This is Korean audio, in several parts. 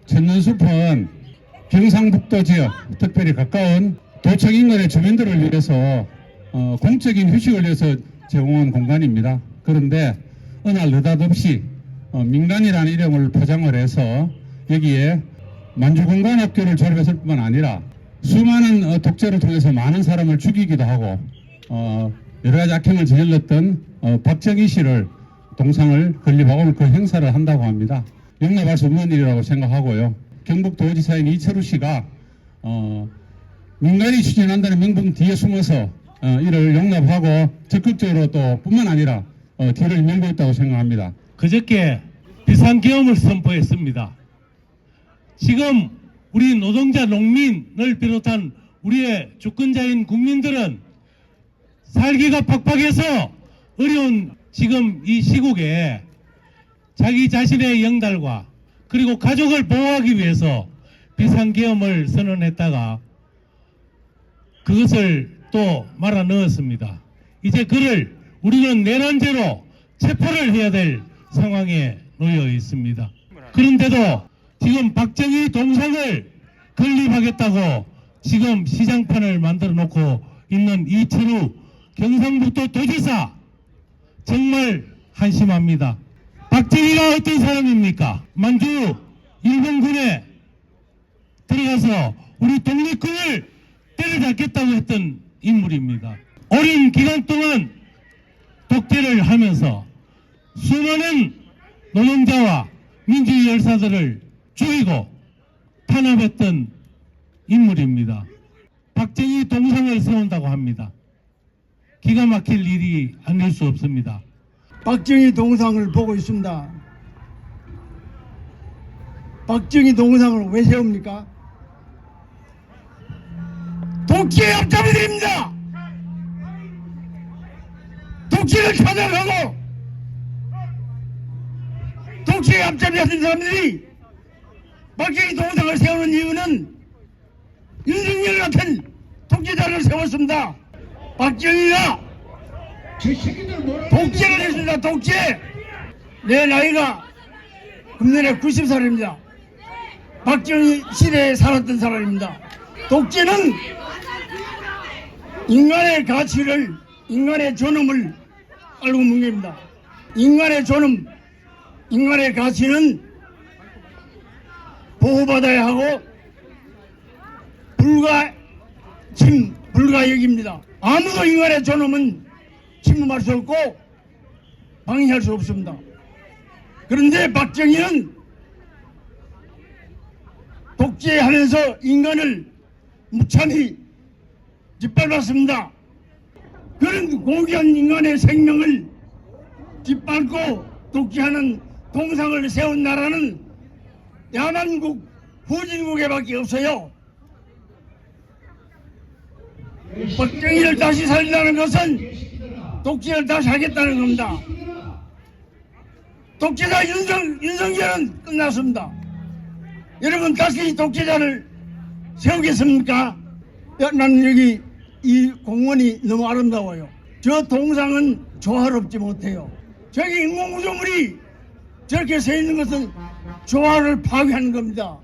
천년숲은 경상북도 지역, 특별히 가까운 도청 인근의 주민들을 위해서 공적인 휴식을 위해서 제공한 공간입니다. 그런데 어느 날 느닷없이 민간이라는 이름을 포장을 해서 여기에 만주공관학교를 졸업했을 뿐만 아니라 수많은 독재를 통해서 많은 사람을 죽이기도 하고 여러 가지 악행을 저질렀던 박정희 씨를 동상을 건립하고 오늘 그 행사를 한다고 합니다. 용납할 수 없는 일이라고 생각하고요. 경북도지사인 이철우 씨가 민간이 추진한다는 명분 뒤에 숨어서 이를 용납하고 적극적으로 또 뿐만 아니라 뒤를 밀고 있다고 생각합니다. 그저께 비상계엄을 선포했습니다. 지금 우리 노동자, 농민을 비롯한 우리의 주권자인 국민들은 살기가 팍팍해서 어려운 지금 이 시국에 자기 자신의 영달과 그리고 가족을 보호하기 위해서 비상계엄을 선언했다가 그것을 또 말아 넣었습니다. 이제 그를 우리는 내란죄로 체포를 해야 될 상황에 놓여 있습니다. 그런데도 지금 박정희 동상을 건립하겠다고 지금 시장판을 만들어 놓고 있는 이철우 경상북도 도지사 정말 한심합니다. 박정희가 어떤 사람입니까? 만주 일본군에 들어가서 우리 독립군을 때려잡겠다고 했던 인물입니다. 오랜 기간 동안 독재를 하면서 수많은 노동자와 민주주의 열사들을 죽이고 탄압했던 인물입니다. 박정희 동상을 세운다고 합니다. 기가 막힐 일이 아닐 수 없습니다. 박정희 동상을 보고 있습니다. 박정희 동상을 왜 세웁니까? 독재의 앞잡이들입니다. 독재를 찾아가고 독재의 앞잡이 같은 사람들이 박정희 동상을 세우는 이유는 윤석열 같은 독재자를 세웠습니다. 박정희가 독재를 했습니다. 독재. 내 나이가 금년에 90살입니다. 박정희 시대에 살았던 사람입니다. 독재는 인간의 가치를, 인간의 존엄을 알고 뭉개입니다. 인간의 존엄, 인간의 가치는 보호받아야 하고 불가역입니다. 아무도 인간의 존엄은 침범할 수 없고 방해할 수 없습니다. 그런데 박정희는 독재하면서 인간을 무참히 짓밟았습니다. 그런 고귀한 인간의 생명을 짓밟고 독재하는 동상을 세운 나라는 야만국, 후진국에밖에 없어요. 박정희를 다시 살린다는 것은 독재를 다시 하겠다는 겁니다. 독재자 윤석열은 끝났습니다. 여러분 다시 독재자를 세우겠습니까? 나는 여기 이 공원이 너무 아름다워요. 저 동상은 조화롭지 못해요. 저기 인공구조물이 저렇게 서 있는 것은 조화를 파괴하는 겁니다.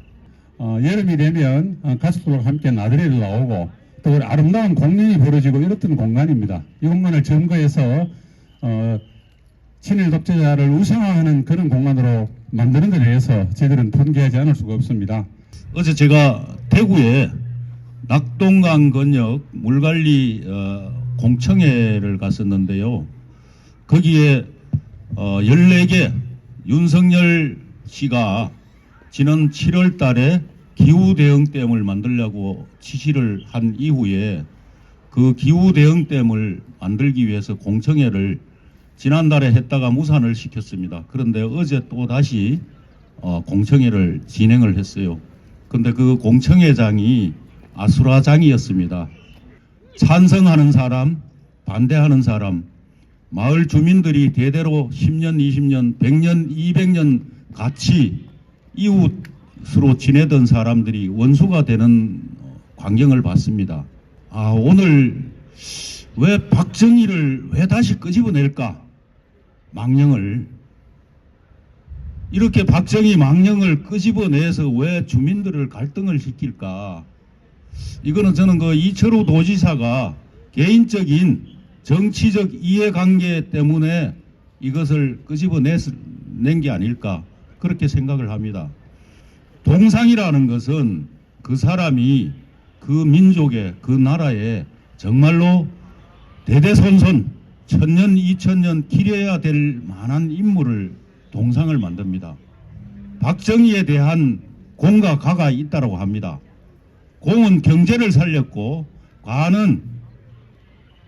여름이 되면 가족들과 함께 나들이를 나오고 또 아름다운 공연이 벌어지고 이렇던 공간입니다. 이 공간을 점거해서 친일 독재자를 우상화하는 그런 공간으로 만드는 데 대해서 저희들은 분개하지 않을 수가 없습니다. 어제 제가 대구에 낙동강 건역 물관리 공청회를 갔었는데요. 거기에 14개 윤석열 씨가 지난 7월 달에 기후대응댐을 만들려고 지시를 한 이후에 그 기후대응댐을 만들기 위해서 공청회를 지난달에 했다가 무산을 시켰습니다. 그런데 어제 또 다시 공청회를 진행을 했어요. 그런데 그 공청회장이 아수라장이었습니다. 찬성하는 사람, 반대하는 사람, 마을 주민들이 대대로 10년, 20년, 100년, 200년 같이 이웃으로 지내던 사람들이 원수가 되는 광경을 봤습니다. 오늘 왜 박정희를 왜 다시 끄집어낼까? 망령을 이렇게 박정희 망령을 끄집어내서 왜 주민들을 갈등을 시킬까? 이거는 저는 그 이철우 도지사가 개인적인 정치적 이해관계 때문에 이것을 끄집어낸 게 아닐까 그렇게 생각을 합니다. 동상이라는 것은 그 사람이 그 민족의 그 나라에 정말로 대대손손 천년 이천년 기려야 될 만한 인물을 동상을 만듭니다. 박정희에 대한 공과 가가 있다고 합니다. 공은 경제를 살렸고 과는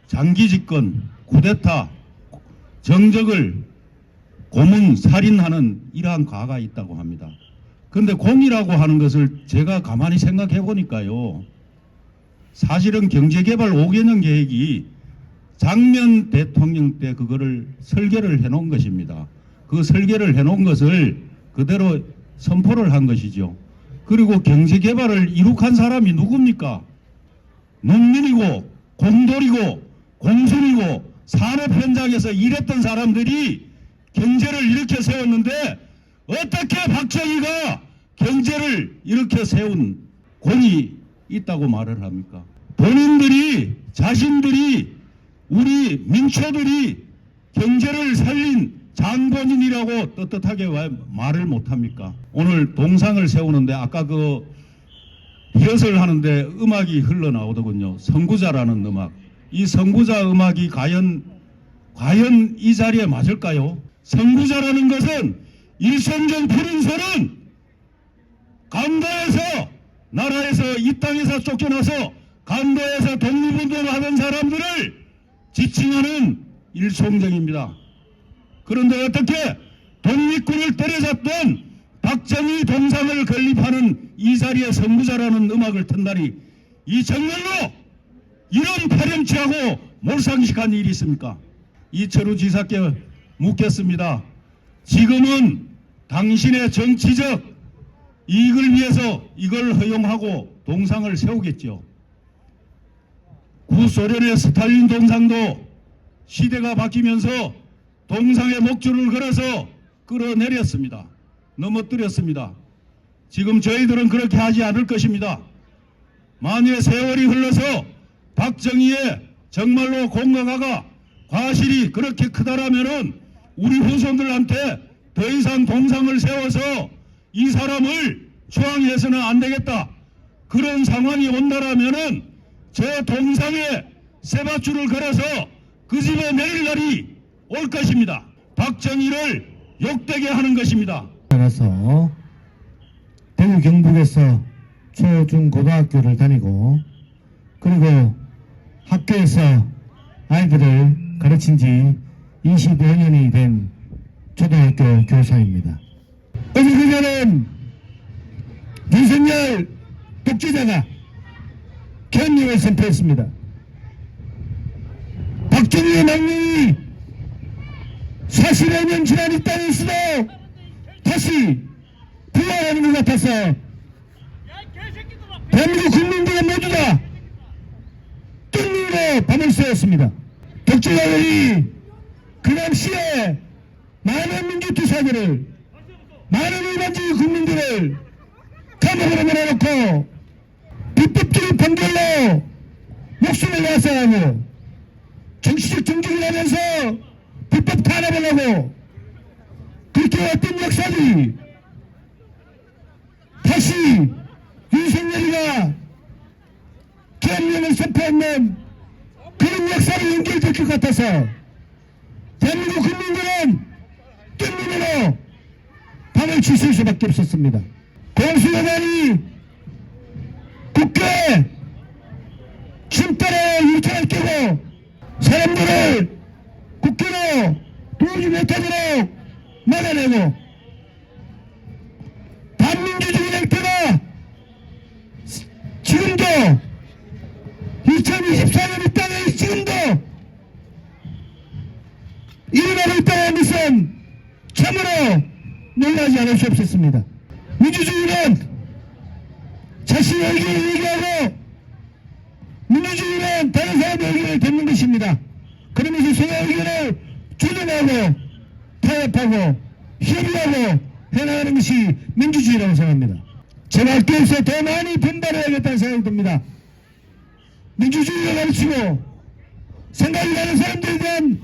장기 집권, 쿠데타, 정적을 고문, 살인하는 이러한 과가 있다고 합니다. 그런데 공이라고 하는 것을 제가 가만히 생각해 보니까요. 사실은 경제개발 5개년 계획이 장면 대통령 때 그거를 설계를 해놓은 것입니다. 그 설계를 해놓은 것을 그대로 선포를 한 것이죠. 그리고 경제개발을 이룩한 사람이 누굽니까? 농민이고 공돌이고 공순이고 산업 현장에서 일했던 사람들이 경제를 이렇게 세웠는데 어떻게 박정희가 경제를 이렇게 세운 공이 있다고 말을 합니까? 본인들이 자신들이 우리 민초들이 경제를 살린 장본인이라고 떳떳하게 왜 말을 못합니까? 오늘 동상을 세우는데 아까 그 리허설 하는데 음악이 흘러나오더군요. 선구자라는 음악. 이 선구자 음악이 과연 이 자리에 맞을까요? 선구자라는 것은 일선정 푸른소는 간도에서 나라에서 이 땅에서 쫓겨나서 간도에서 독립운동을 하던 사람들을 지칭하는 일송정입니다. 그런데 어떻게 독립군을 때려잡던 박정희 동상을 건립하는 이 자리에 선구자라는 음악을 튼다니 이 정말로 이런 파렴치하고 몰상식한 일이 있습니까? 이철우 지사께 묻겠습니다. 지금은 당신의 정치적 이익을 위해서 이걸 허용하고 동상을 세우겠죠. 구소련의 스탈린 동상도 시대가 바뀌면서 동상의 목줄을 걸어서 끌어내렸습니다. 넘어뜨렸습니다. 지금 저희들은 그렇게 하지 않을 것입니다. 만일 세월이 흘러서 박정희의 정말로 공과가가 과실이 그렇게 크다라면은 우리 후손들한테 더 이상 동상을 세워서 이 사람을 추앙해서는 안 되겠다. 그런 상황이 온다라면은 저 동상에 쇠밧줄을 걸어서 그 집에 내릴 날이 올 것입니다. 박정희를 욕되게 하는 것입니다. 따라서 대구 경북에서 초, 중, 고등학교를 다니고 그리고 학교에서 아이들을 가르친 지 25년이 된 초등학교 교사입니다. 어제 그제는 윤석열 독재자가 계엄령을 선포했습니다. 박정희의 망령이 45년 지난 이 땅에서도 다시 부활하는 것 같아서 대한민국 국민들은 모두 다 뜬눈으로 밤을 새웠습니다. 독재자들이 그 당시에 많은 민주투사들을 많은 일반주의 국민들을 감옥으로 몰아넣고 불법적인 판결로 목숨을 야사하고 정치적 정직을 하면서 불법 탄압을 하고 그렇게 어떤 역사들이 다시 윤석열이가 계엄령을 선포하는 그런 역사로 연결될 것 같아서 대한민국 국민들은 뜬눈으로 밤을 지술 수밖에 없었습니다. 공수여단이 국가에 침탈에 유탄을 깨고 사람들을 국회로 들어오지 못하도록 막아내고 반민주적인 행태가 지금도 2024년 이 땅에 지금도 일어나고 있다는 것은 참으로 놀라지 않을 수 없었습니다. 민주주의는 자신의 의견을 얘기하고 민주주의는 다른 사람의 의견을 듣는 것입니다. 그러면서 서로의 의견을 조정하고 타협하고 협의하고 해나가는 것이 민주주의라고 생각합니다. 제각기에서 더 많이 분발해야겠다는 생각이 듭니다. 민주주의를 가르치고 생각이 다른 사람들에 대한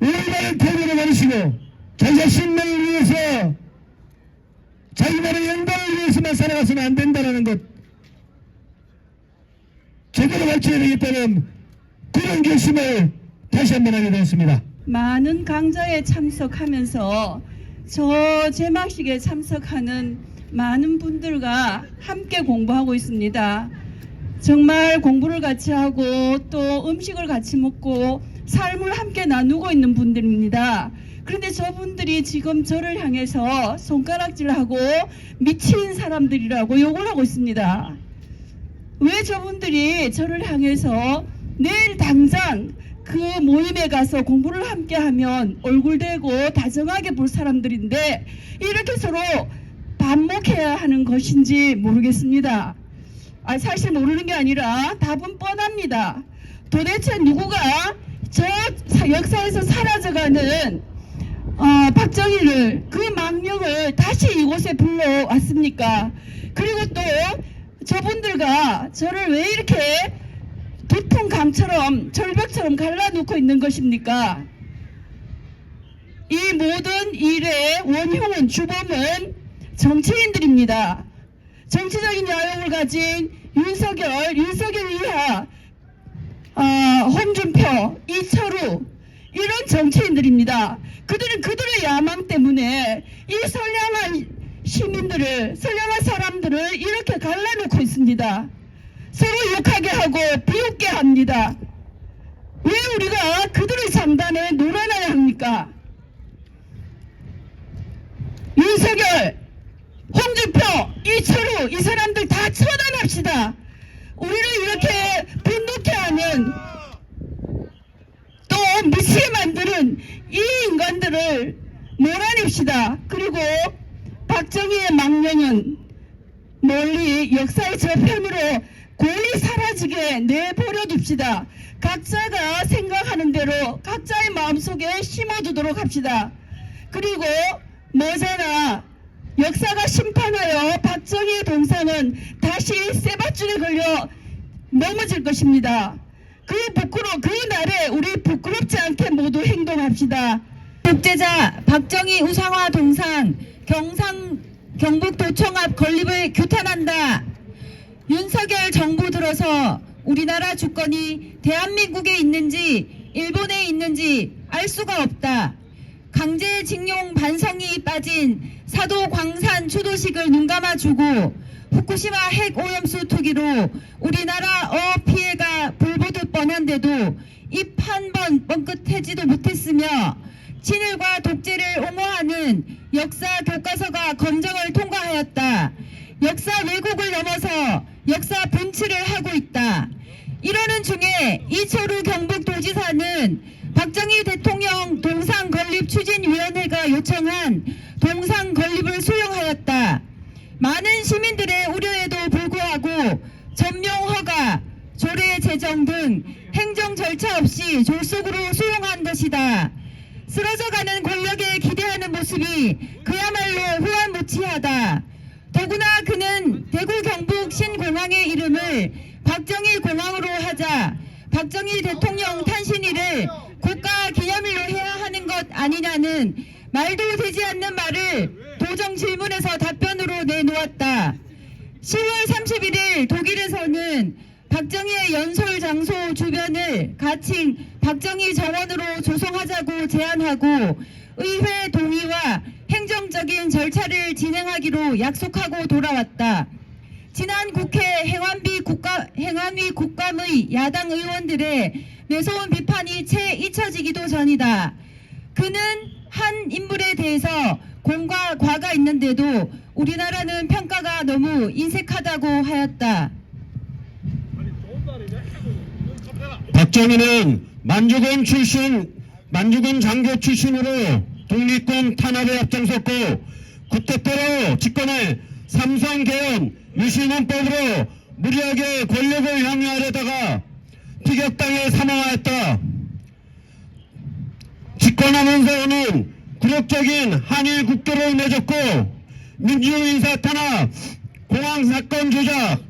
올바른 태도를 가르치고 자기 자신만을 위해서 자기만의 영광을 위해서만 살아가서는 안 된다는 것 제대로 가르쳐야 되겠다는 그런 결심을 다시 한번 하게 되었습니다. 많은 강좌에 참석하면서 저 제막식에 참석하는 많은 분들과 함께 공부하고 있습니다. 정말 공부를 같이 하고 또 음식을 같이 먹고 삶을 함께 나누고 있는 분들입니다. 그런데 저분들이 지금 저를 향해서 손가락질하고 미친 사람들이라고 욕을 하고 있습니다. 왜 저분들이 저를 향해서 내일 당장 그 모임에 가서 공부를 함께 하면 얼굴 대고 다정하게 볼 사람들인데 이렇게 서로 반목해야 하는 것인지 모르겠습니다. 사실 모르는 게 아니라 답은 뻔합니다. 도대체 누구가 저 역사에서 사라져가는 박정희를 그 망령을 다시 이곳에 불러왔습니까? 그리고 또 저분들과 저를 왜 이렇게 두통 감처럼 절벽처럼 갈라놓고 있는 것입니까? 이 모든 일의 원흉은 주범은 정치인들입니다. 정치적인 야욕을 가진 윤석열 이하 홍준표, 이철우 이런 정치인들입니다. 그들은 그들의 야망 때문에 이 선량한 시민들을, 선량한 사람들을 이렇게 갈라놓고 있습니다. 서로 욕하게 하고 비웃게 합니다. 왜 우리가 그들의 장단에 놀아나야 합니까? 윤석열, 홍준표, 이철우 이 사람들 다 처단합시다. 우리를 이렇게 분노케 하는 또 미치게 만드는 이 인간들을 몰아냅시다. 그리고 박정희의 망령은 멀리 역사의 저편으로 고이 사라지게 내버려 둡시다. 각자가 생각하는 대로 각자의 마음속에 심어두도록 합시다. 그리고 머지않아 역사가 심판하여 박정희의 동상은 다시 쇠밧줄에 걸려 넘어질 것입니다. 그 날에 우리 부끄럽지 않게 모두 행동합시다. 독재자 박정희 우상화 동상 경북 도청 앞 건립을 규탄한다. 윤석열 정부 들어서 우리나라 주권이 대한민국에 있는지 일본에 있는지 알 수가 없다. 강제징용 반성이 빠진 사도 광산 추도식을 눈감아주고 후쿠시마 핵오염수 투기로 우리나라 피해가 불보듯 뻔한데도 입 한 번 뻥끗하지도 못했으며 친일과 독재를 옹호하는 역사 교과서가 검정을 통과하였다. 역사 왜곡을 넘어서 역사 분치를 하고 있다. 이러는 중에 이철우 경북도지사는 박정희 대통령 동상 건립 추진위원회가 요청한 동상 건립을 수용하였다. 많은 시민들의 우려에도 불구하고 전명 허가, 조례 제정 등 행정 절차 없이 졸속으로 수용한 것이다. 쓰러져가는 권력에 기대하는 모습이 그야말로 후안무치하다. 더구나 그는 대구 경북 신공항의 이름을 박정희 공항으로 하자 박정희 대통령 탄신일을 국가기념일로 해야 하는 것 아니냐는 말도 되지 않는 말을 도정 질문에서 답변으로 내놓았다. 10월 31일 독일에서는 박정희의 연설 장소 주변을 가칭 박정희 정원으로 조성하자고 제안하고 의회 동의와 행정적인 절차를 진행하기로 약속하고 돌아왔다. 지난 국회 행안위 국감의 야당 의원들의 매서운 비판이 채 잊혀지기도 전이다. 그는 한 인물에 대해서 공과 과가 있는데도 우리나라는 평가가 너무 인색하다고 하였다. 박정희는 만주군 장교 출신으로 독립군 탄압에 앞장섰고 구태타로 집권해 삼성개헌 유신헌법으로 무리하게 권력을 향유하려다가 피격당해 사망하였다. 집권하면서는 굴욕적인 한일 국교를 맺었고 민주인사 탄압, 공항사건 조작,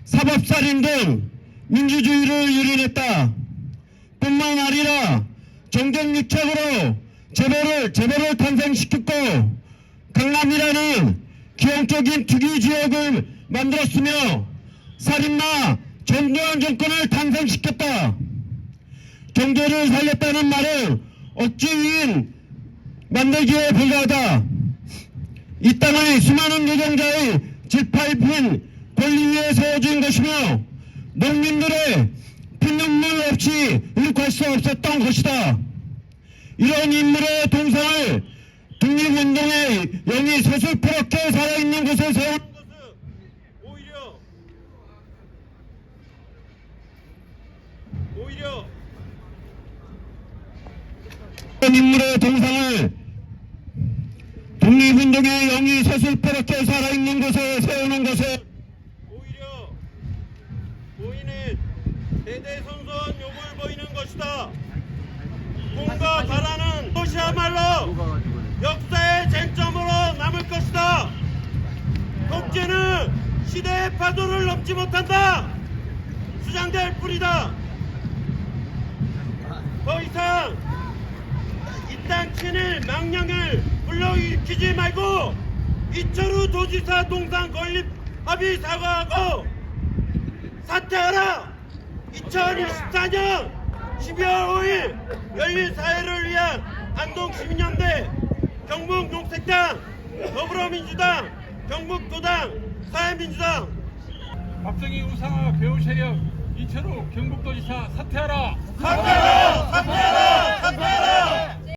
사법살인 등 민주주의를 유린했다. 뿐만 아니라 정경유착으로 재벌을 탄생시켰고 강남이라는 기형적인 투기 지역을 만들었으며 살인마 전두환 정권을 탄생시켰다. 경제를 살렸다는 말은 억지위인 만들기에 불과하다. 이 땅의 수많은 노동자의 짓밟힌 권리 위에 세워진 것이며 농민들의 피눈물 없이 일으킬 수 없었던 것이다. 이런 인물의 동상을 독립운동의 영이 서슬퍼렇게 살아있는 곳에 세우는 것은 오히려 이런 인물의 동상을 독립운동의 영이 서슬퍼렇게 살아있는 곳에 세우는 것은 오히려 보이는 대대손손 욕을 보이는 것이다. 공과 바라는 것이야말로 역사의 쟁점으로 남을 것이다. 독재는 시대의 파도를 넘지 못한다. 수장될 뿐이다. 더 이상 이딴 친일 망령을 불러일으키지 말고 이철우 도지사 동상 건립 합의 사과하고 사퇴하라. 2024년 12월 5일 열린 사회를 위한 안동시민연대, 경북농색당, 더불어민주당, 경북도당, 사회민주당. 박정희 우상화 배후 세력 이철우 경북도지사 사퇴하라! 사퇴하라! 사퇴하라! 사퇴하라!